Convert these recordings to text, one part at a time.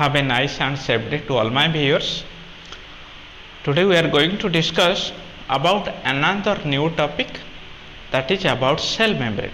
Have a nice and safe day to all my viewers. Today we are going to discuss about another new topic, that is about cell membrane.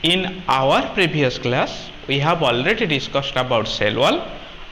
In our previous class we have already discussed about cell wall,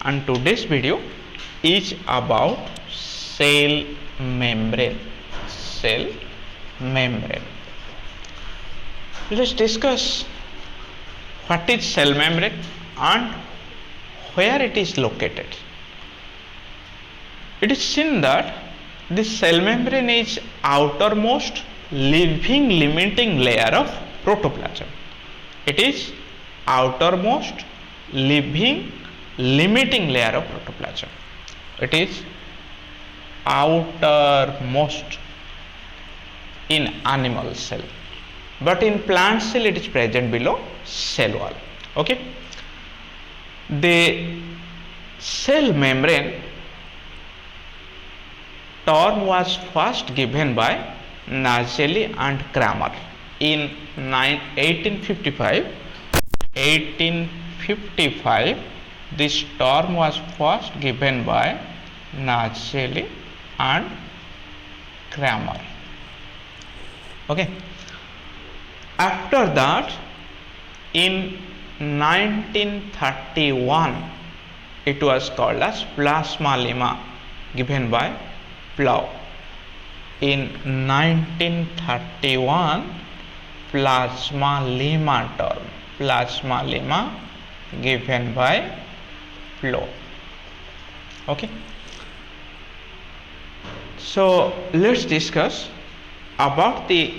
and today's video is about cell membrane. Cell membrane. Let's discuss what is cell membrane and where it is located. It is seen that the cell membrane is outermost living limiting layer of protoplasm. It is outermost living limiting layer of protoplasm. It is outermost in animal cell, but in plant cell it is present below cell wall. Okay. The cell membrane term was first given by Nageli and Kramer in 1855. 1855, this term was first given by Nageli and Kramer. Okay. After that, in 1931, it was called as plasma lemma, given by Plough. In 1931, plasma lemma term, plasma lemma given by Plough. Okay. So let's discuss about the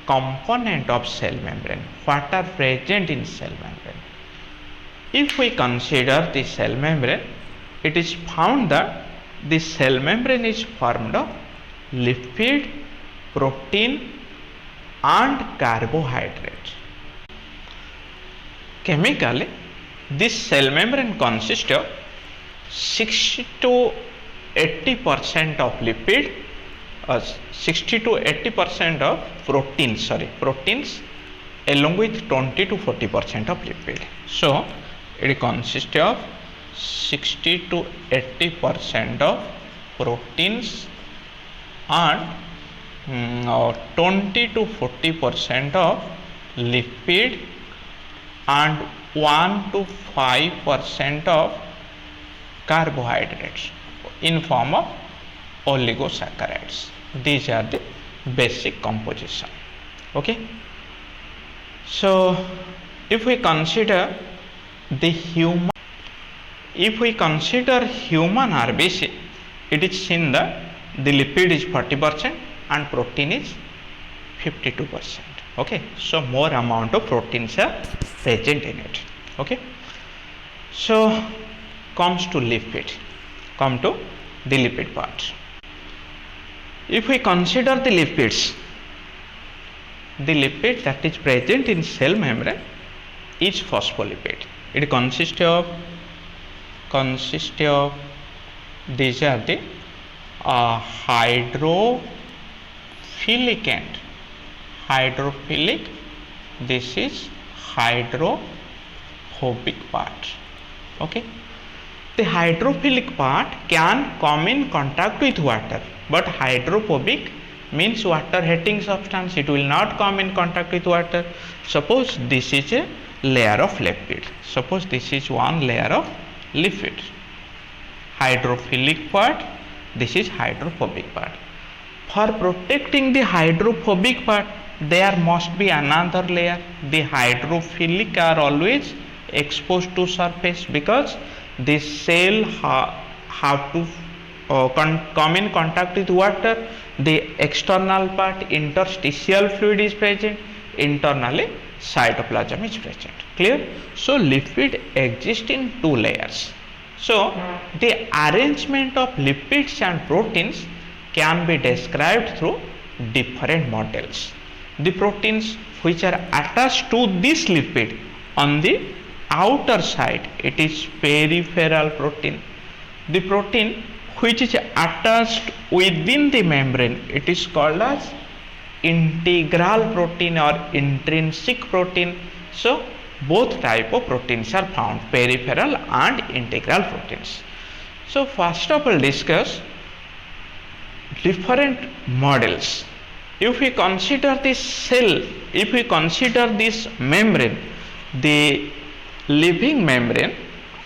component of cell membrane, what are present in cell membrane. If we consider the cell membrane, it is found that the cell membrane is formed of lipid, protein and carbohydrates. Chemically, this cell membrane consists of 60 to 80% of lipid, 60 to 80% of proteins along with 20 to 40% of lipid. So it consists of 60 to 80% of proteins and 20 to 40% of lipid and 1 to 5% of carbohydrates in form of oligosaccharides. These are the basic composition. Okay. So if we consider the human RBC, it is seen that the lipid is 40% and protein is 52%. Okay. So more amount of proteins are present in it. Okay. So comes to lipid. Come to the lipid part. If we consider the lipids, the lipid that is present in cell membrane is phospholipid. It consists of these are the hydrophilic end. Hydrophilic, this is hydrophobic part. Okay. The hydrophilic part can come in contact with water, but hydrophobic means water hating substance, it will not come in contact with water. Suppose this is a layer of lipid, suppose this is one layer of lipid, hydrophilic part, this is hydrophobic part. For protecting the hydrophobic part, there must be another layer. The hydrophilic are always exposed to surface because this cell have to come in contact with water. The external part, interstitial fluid is present, internally cytoplasm is present. Clear? So lipid exist in two layers. So the arrangement of lipids and proteins can be described through different models. The proteins which are attached to this lipid on the outer side, it is peripheral protein. The protein which is attached within the membrane, it is called as integral protein or intrinsic protein. So both type of proteins are found, peripheral and integral proteins. So first of all discuss different models. If we consider this cell, if we consider this membrane, the living membrane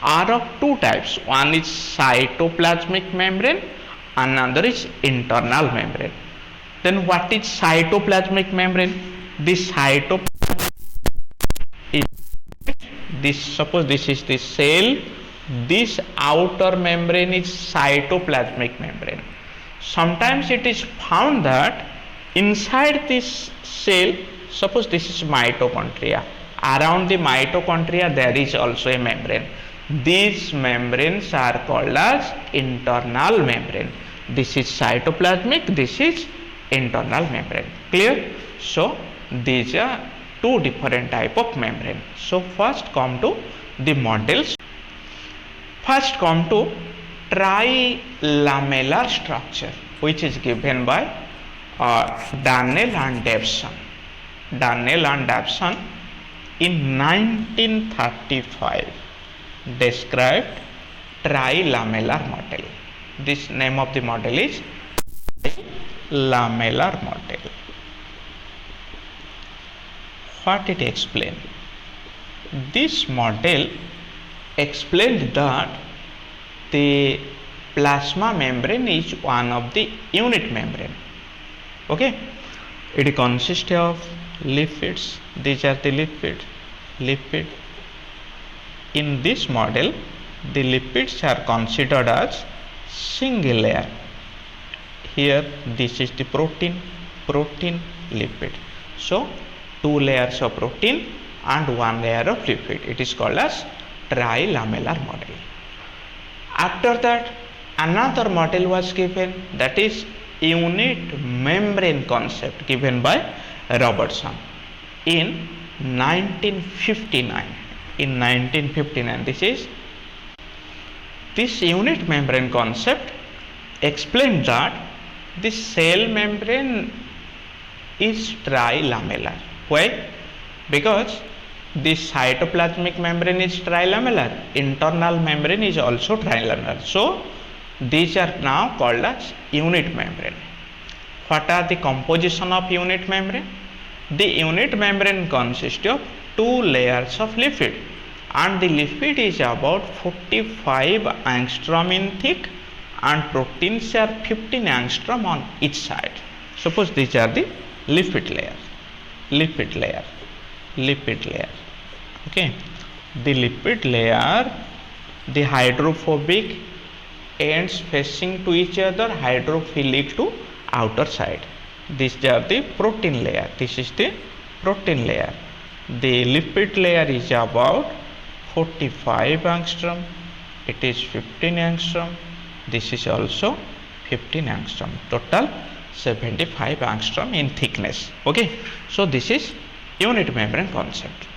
are of two types. One is cytoplasmic membrane, another is internal membrane. Then what is cytoplasmic membrane? This cytoplasmic is this, suppose this is the cell, this outer membrane is cytoplasmic membrane. Sometimes it is found that inside this cell, suppose this is mitochondria, around the mitochondria there is also a membrane. These membranes are called as internal membrane. This is cytoplasmic, this is internal membrane. Clear? So these are two different type of membrane. So first come to the models. First come to trilamellar structure, which is given by Daniel and Davison. Daniel and Davison in 1935 described trilamellar model. This name of the model is trilamellar model. What it explains? This model explained that the plasma membrane is one of the unit membrane. Okay, it consists of lipids. These are the lipid. In this model, the lipids are considered as single layer. Here this is the protein lipid. So two layers of protein and one layer of lipid. It is called as trilamellar model. After that, another model was given, that is unit membrane concept, given by Robertson in 1959. In 1959, this unit membrane concept explained that the cell membrane is trilamellar. Why? Because the cytoplasmic membrane is trilamellar, internal membrane is also trilamellar. So these are now called as unit membrane. What are the composition of unit membrane? The unit membrane consists of two layers of lipid, and the lipid is about 45 angstrom in thick and proteins are 15 angstrom on each side. Suppose these are the lipid layer. Okay, the lipid layer, the hydrophobic ends facing to each other, hydrophilic to outer side. These are the protein layer. This is the protein layer. The lipid layer is about 45 angstrom. It is 15 angstrom. This is also 15 angstrom. Total 75 angstrom in thickness. Okay, so this is unit membrane concept.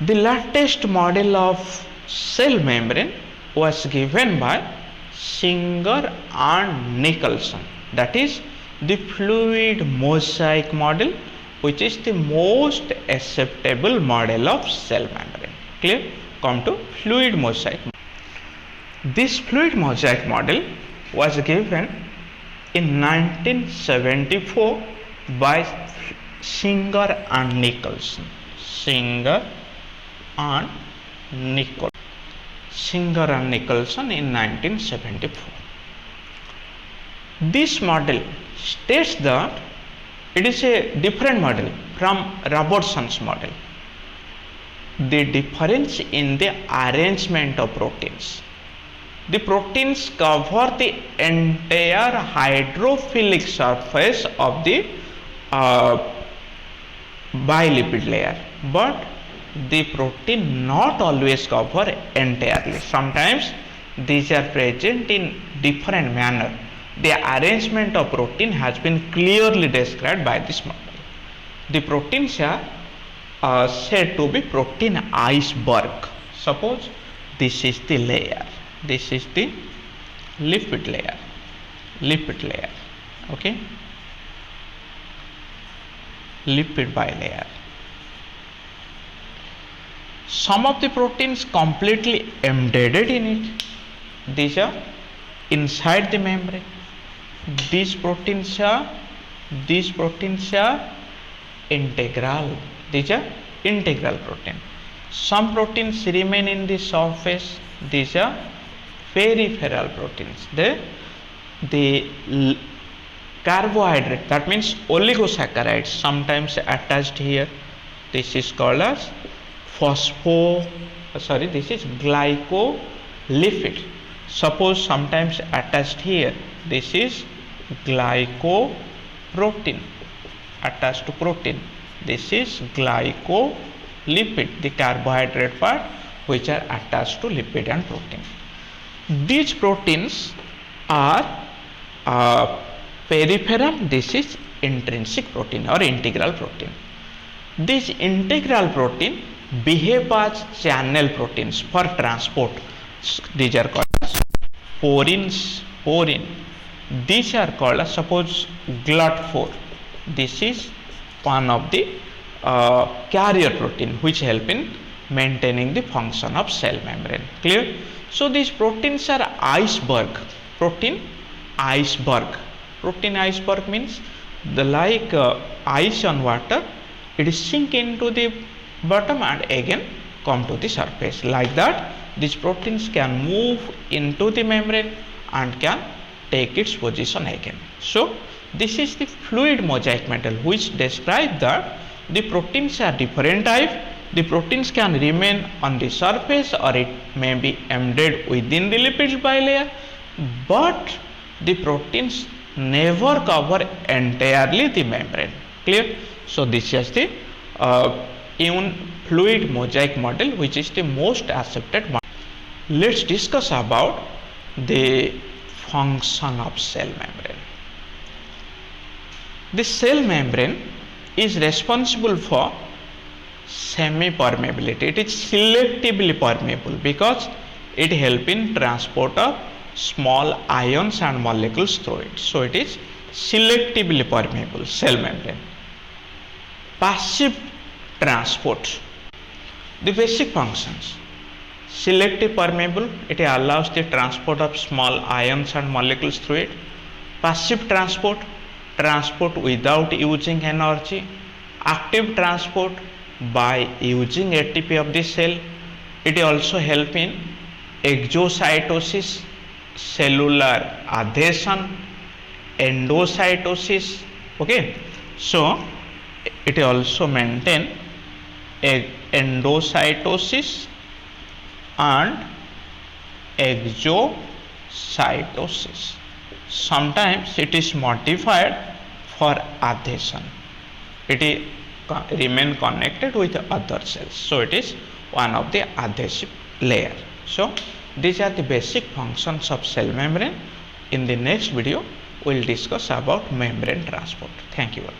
The latest model of cell membrane was given by Singer and Nicholson, that is the fluid mosaic model, which is the most acceptable model of cell membrane. Clear? Come to fluid mosaic. This fluid mosaic model was given in 1974 by Singer and Nicholson. Singer and Nicholson in 1974. This model states that it is a different model from Robertson's model. The difference in the arrangement of proteins. The proteins cover the entire hydrophilic surface of the bilipid layer, but the protein not always cover entirely. Sometimes these are present in different manner. The arrangement of protein has been clearly described by this model. The proteins are said to be protein iceberg. Suppose this is the layer, this is the lipid layer, okay, lipid bilayer. Some of the proteins completely embedded in it. These are inside the membrane. These proteins are integral. These are integral protein. Some proteins remain in the surface. These are peripheral proteins. The carbohydrate, that means oligosaccharides, sometimes attached here. This is called as this is glycolipid. Suppose sometimes attached here. This is glycoprotein, attached to protein. This is glycolipid, the carbohydrate part which are attached to lipid and protein. These proteins are peripheral. This is intrinsic protein or integral protein. This integral protein behave as channel proteins for transport. These are called as porins. These are called as, suppose GLUT4. This is one of the carrier protein which help in maintaining the function of cell membrane. Clear? So these proteins are iceberg. Protein iceberg means the like ice on water. It is sink into the bottom and again come to the surface. Like that, these proteins can move into the membrane and can take its position again. So this is the fluid mosaic model which describes that the proteins are different type. The proteins can remain on the surface or it may be embedded within the lipid bilayer, but the proteins never cover entirely the membrane. Clear? So this is the fluid mosaic model which is the most accepted model. Let's discuss about the function of cell membrane. The cell membrane is responsible for semi-permeability. It is selectively permeable because it helps in transport of small ions and molecules through it. So it is selectively permeable cell membrane. Passive transport. The basic functions: selective permeable, it allows the transport of small ions and molecules through it. Passive transport without using energy. Active transport by using ATP of the cell. It also help in exocytosis, cellular adhesion, endocytosis. Okay, so it also maintain endocytosis and exocytosis. Sometimes it is modified for adhesion. It is remain connected with other cells. So it is one of the adhesive layer. So these are the basic functions of cell membrane. In the next video, we will discuss about membrane transport. Thank you all.